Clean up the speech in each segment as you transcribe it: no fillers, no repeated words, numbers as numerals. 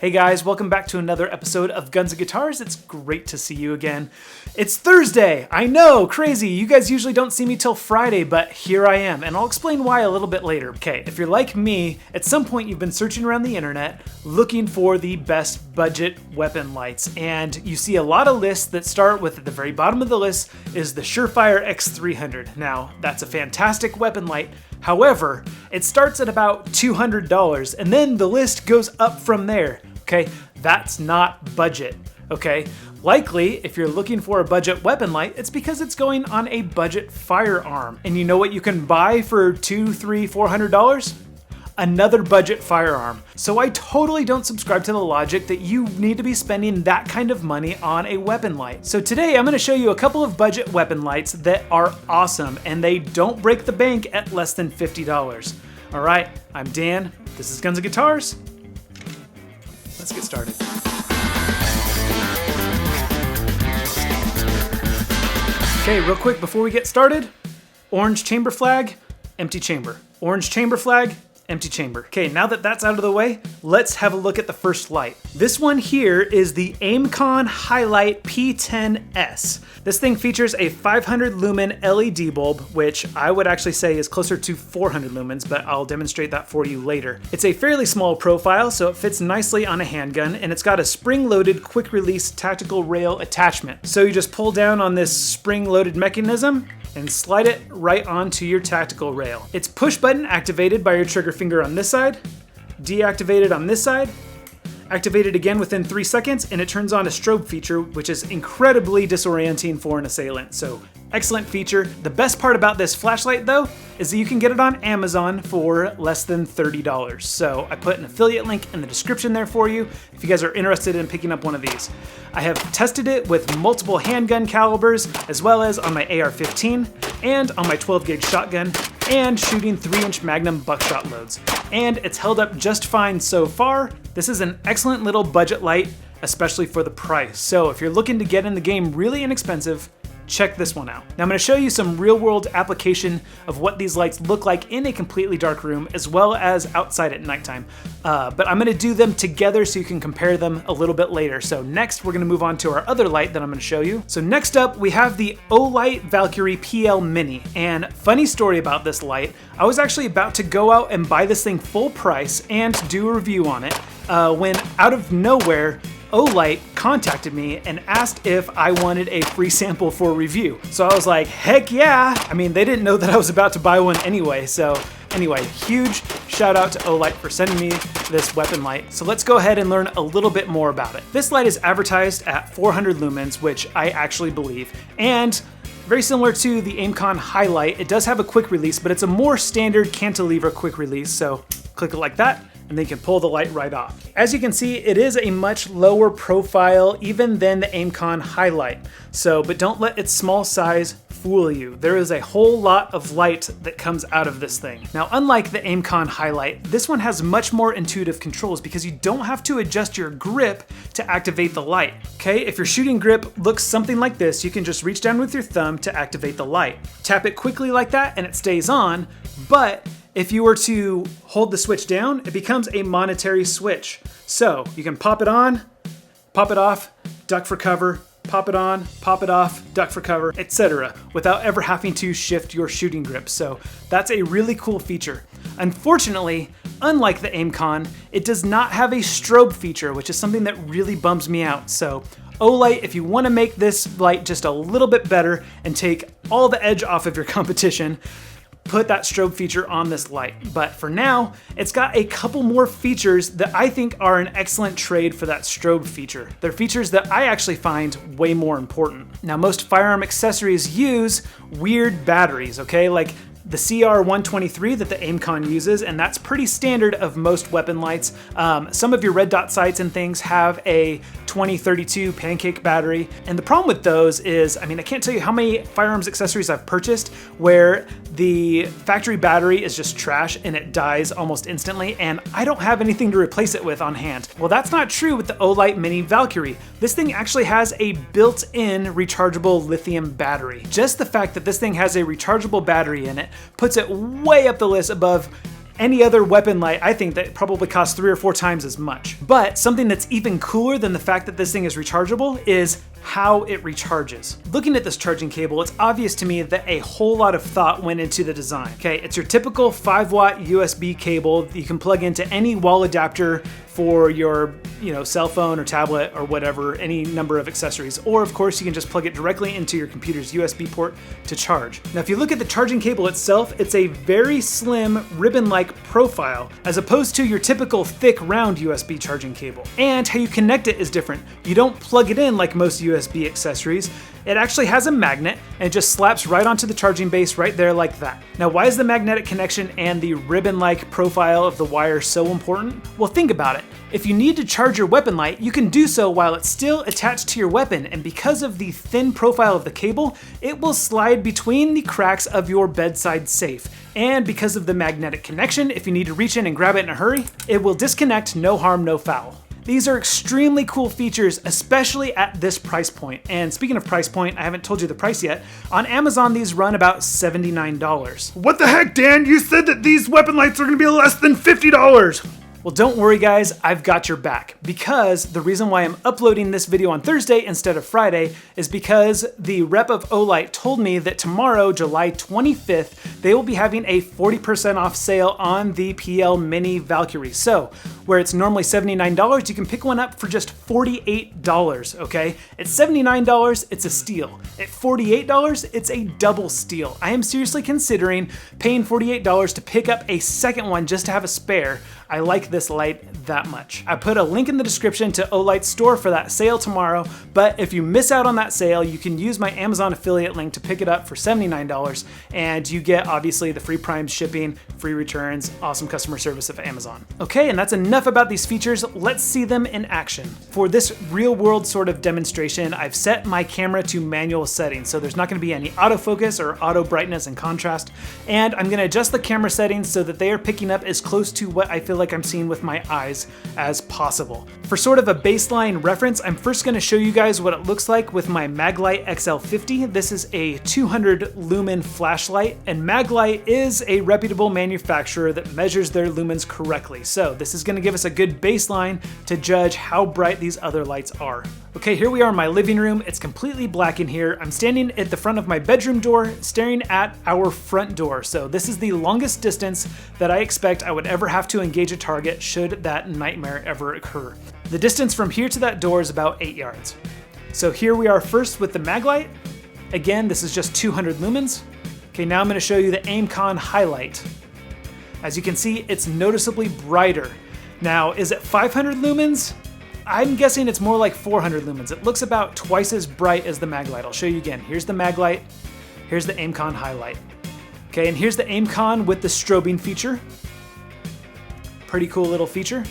Hey guys, welcome back to another episode of Guns and Guitars. It's great to see you again. It's Thursday! I know, crazy! You guys usually don't see me till Friday, but here I am, and I'll explain why a little bit later. Okay, if you're like me, at some point you've been searching around the internet looking for the best budget weapon lights, and you see a lot of lists that start with, at the very bottom of the list, is the Surefire X300. Now, that's a fantastic weapon light. However, it starts at about $200, and then the list goes up from there. Okay, that's not budget, okay? Likely, if you're looking for a budget weapon light, it's because it's going on a budget firearm. And you know what you can buy for $200, $300, $400? Another budget firearm. So I totally don't subscribe to the logic that you need to be spending that kind of money on a weapon light. So today I'm gonna show you a couple of budget weapon lights that are awesome and they don't break the bank at less than $50. All right, I'm Dan, this is Guns and Guitars. Let's get started. Okay, real quick before we get started, orange chamber flag, empty chamber. Orange chamber flag, empty chamber. Okay, now that that's out of the way, let's have a look at the first light. This one here is the Aimkon HiLight P10S. This thing features a 500 lumen LED bulb, which I would actually say is closer to 400 lumens, but I'll demonstrate that for you later. It's a fairly small profile, so it fits nicely on a handgun, and it's got a spring-loaded quick-release tactical rail attachment. So you just pull down on this spring-loaded mechanism, and slide it right onto your tactical rail. It's push button activated by your trigger finger on this side, deactivated on this side, activated again within 3 seconds, and it turns on a strobe feature, which is incredibly disorienting for an assailant. So excellent feature. The best part about this flashlight though, is that you can get it on Amazon for less than $30. So I put an affiliate link in the description there for you if you guys are interested in picking up one of these. I have tested it with multiple handgun calibers, as well as on my AR-15 and on my 12 gauge shotgun, and shooting 3-inch Magnum buckshot loads. And it's held up just fine so far. This is an excellent little budget light, especially for the price. So if you're looking to get in the game really inexpensive, check this one out. Now I'm going to show you some real-world application of what these lights look like in a completely dark room, as well as outside at nighttime. But I'm going to do them together so you can compare them a little bit later. So next we're going to move on to our other light that I'm going to show you. So next up we have the Olight Valkyrie PL Mini. And funny story about this light, I was actually about to go out and buy this thing full price and do a review on it when out of nowhere Olight contacted me and asked if I wanted a free sample for review. So I was like, heck yeah! I mean, they didn't know that I was about to buy one anyway. So anyway, huge shout out to Olight for sending me this weapon light. So let's go ahead and learn a little bit more about it. This light is advertised at 400 lumens, which I actually believe. And very similar to the Aimkon HiLight, it does have a quick release, but it's a more standard cantilever quick release. So click it like that, and then you can pull the light right off. As you can see, it is a much lower profile even than the Aimkon HiLight. But don't let its small size fool you. There is a whole lot of light that comes out of this thing. Now, unlike the Aimkon HiLight, this one has much more intuitive controls because you don't have to adjust your grip to activate the light. Okay, if your shooting grip looks something like this, you can just reach down with your thumb to activate the light. Tap it quickly like that and it stays on, but if you were to hold the switch down, it becomes a monetary switch. So you can pop it on, pop it off, duck for cover, pop it on, pop it off, duck for cover, etc., without ever having to shift your shooting grip. So that's a really cool feature. Unfortunately, unlike the Aimkon, it does not have a strobe feature, which is something that really bums me out. So Olight, if you want to make this light just a little bit better and take all the edge off of your competition, put that strobe feature on this light. But for now, it's got a couple more features that I think are an excellent trade for that strobe feature. They're features that I actually find way more important. Now, most firearm accessories use weird batteries, okay? Like the CR123 that the Aimkon uses, and that's pretty standard of most weapon lights. Some of your red dot sights and things have a 2032 pancake battery, and the problem with those is, I mean, I can't tell you how many firearms accessories I've purchased where the factory battery is just trash and it dies almost instantly, and I don't have anything to replace it with on hand. Well, that's not true with the Olight Mini Valkyrie. This thing actually has a built-in rechargeable lithium battery. Just the fact that this thing has a rechargeable battery in it puts it way up the list above any other weapon light, I think that probably costs 3 or 4 times as much. But something that's even cooler than the fact that this thing is rechargeable is how it recharges. Looking at this charging cable, it's obvious to me that a whole lot of thought went into the design. Okay, it's your typical 5-watt USB cable that you can plug into any wall adapter for your, cell phone or tablet or whatever, any number of accessories. Or of course, you can just plug it directly into your computer's USB port to charge. Now, if you look at the charging cable itself, it's a very slim ribbon-like profile, as opposed to your typical thick round USB charging cable. And how you connect it is different. You don't plug it in like most USB accessories. It actually has a magnet and it just slaps right onto the charging base right there like that. Now, why is the magnetic connection and the ribbon-like profile of the wire so important? Well, think about it. If you need to charge your weapon light, you can do so while it's still attached to your weapon, and because of the thin profile of the cable, it will slide between the cracks of your bedside safe. And because of the magnetic connection, if you need to reach in and grab it in a hurry, it will disconnect, no harm, no foul. These are extremely cool features, especially at this price point. And speaking of price point, I haven't told you the price yet. On Amazon, these run about $79. What the heck, Dan? You said that these weapon lights are gonna be less than $50. Well, don't worry guys, I've got your back, because the reason why I'm uploading this video on Thursday instead of Friday is because the rep of Olight told me that tomorrow, July 25th, they will be having a 40% off sale on the plmini Valkyrie. So, where it's normally $79, you can pick one up for just $48, okay? At $79, it's a steal. At $48, it's a double steal. I am seriously considering paying $48 to pick up a second one just to have a spare. I like this light that much. I put a link in the description to Olight's store for that sale tomorrow, but if you miss out on that sale, you can use my Amazon affiliate link to pick it up for $79, and you get obviously the free Prime shipping, free returns, awesome customer service of Amazon. Okay, and that's enough about these features. Let's see them in action. For this real world sort of demonstration, I've set my camera to manual settings, so there's not gonna be any autofocus or auto brightness and contrast, and I'm gonna adjust the camera settings so that they are picking up as close to what I feel like I'm seeing with my eyes as possible. For sort of a baseline reference, I'm first going to show you guys what it looks like with my Maglite XL50. This is a 200 lumen flashlight, and Maglite is a reputable manufacturer that measures their lumens correctly. So this is going to give us a good baseline to judge how bright these other lights are. Okay, here we are in my living room. It's completely black in here. I'm standing at the front of my bedroom door, staring at our front door. So this is the longest distance that I expect I would ever have to engage a target should that nightmare ever occur. The distance from here to that door is about 8 yards. So here we are first with the Maglite. Again, this is just 200 lumens. Okay, now I'm gonna show you the Aimkon HiLight. As you can see, it's noticeably brighter. Now, is it 500 lumens? I'm guessing it's more like 400 lumens. It looks about twice as bright as the Maglite. I'll show you again. Here's the Maglite, here's the Aimkon HiLight. Okay, and here's the Aimkon with the strobing feature. Pretty cool little feature.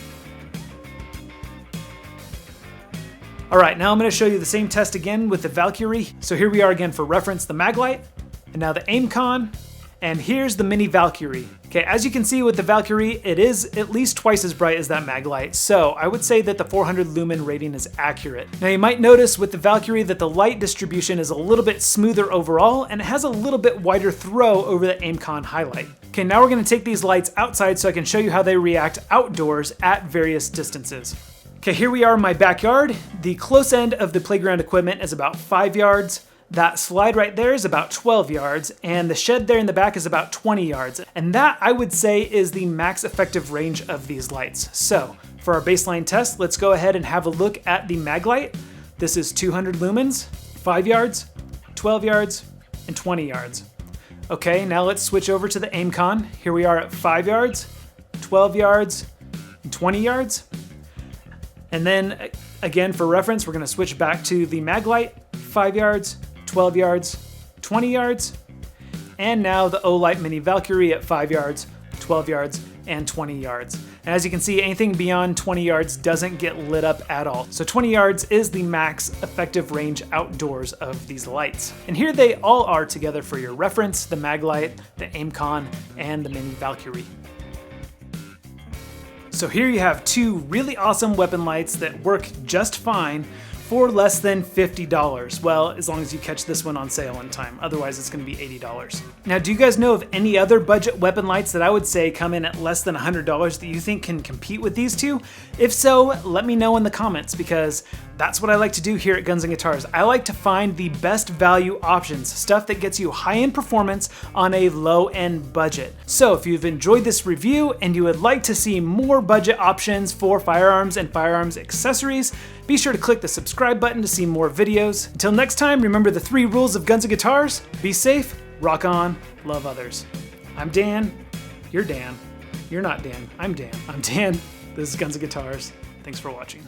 All right, now I'm gonna show you the same test again with the Valkyrie. So here we are again for reference, the Maglite, and now the Aimkon, and here's the mini Valkyrie. Okay, as you can see with the Valkyrie, it is at least twice as bright as that Maglite, so I would say that the 400 lumen rating is accurate. Now you might notice with the Valkyrie that the light distribution is a little bit smoother overall, and it has a little bit wider throw over the Aimkon HiLight. Okay, now we're gonna take these lights outside so I can show you how they react outdoors at various distances. Okay, here we are in my backyard. The close end of the playground equipment is about 5 yards. That slide right there is about 12 yards, and the shed there in the back is about 20 yards. And that, I would say, is the max effective range of these lights. So, for our baseline test, let's go ahead and have a look at the Maglite. This is 200 lumens, 5 yards, 12 yards, and 20 yards. Okay, now let's switch over to the Aimkon. Here we are at 5 yards, 12 yards, and 20 yards. And then, again, for reference, we're gonna switch back to the Maglite, 5 yards, 12 yards, 20 yards, and now the Olight Mini Valkyrie at 5 yards, 12 yards, and 20 yards. And as you can see, anything beyond 20 yards doesn't get lit up at all. So 20 yards is the max effective range outdoors of these lights. And here they all are together for your reference, the Maglite, the Aimkon, and the Mini Valkyrie. So here you have two really awesome weapon lights that work just fine for less than $50. Well, as long as you catch this one on sale in time. Otherwise, it's going to be $80. Now, do you guys know of any other budget weapon lights that I would say come in at less than $100 that you think can compete with these two? If so, let me know in the comments, because that's what I like to do here at Guns & Guitars. I like to find the best value options, stuff that gets you high-end performance on a low-end budget. So if you've enjoyed this review and you would like to see more budget options for firearms and firearms accessories, be sure to click the subscribe button to see more videos. Until next time, remember the 3 rules of Guns & Guitars. Be safe, rock on, love others. I'm Dan. You're Dan. You're not Dan. I'm Dan. I'm Dan. This is Guns & Guitars. Thanks for watching.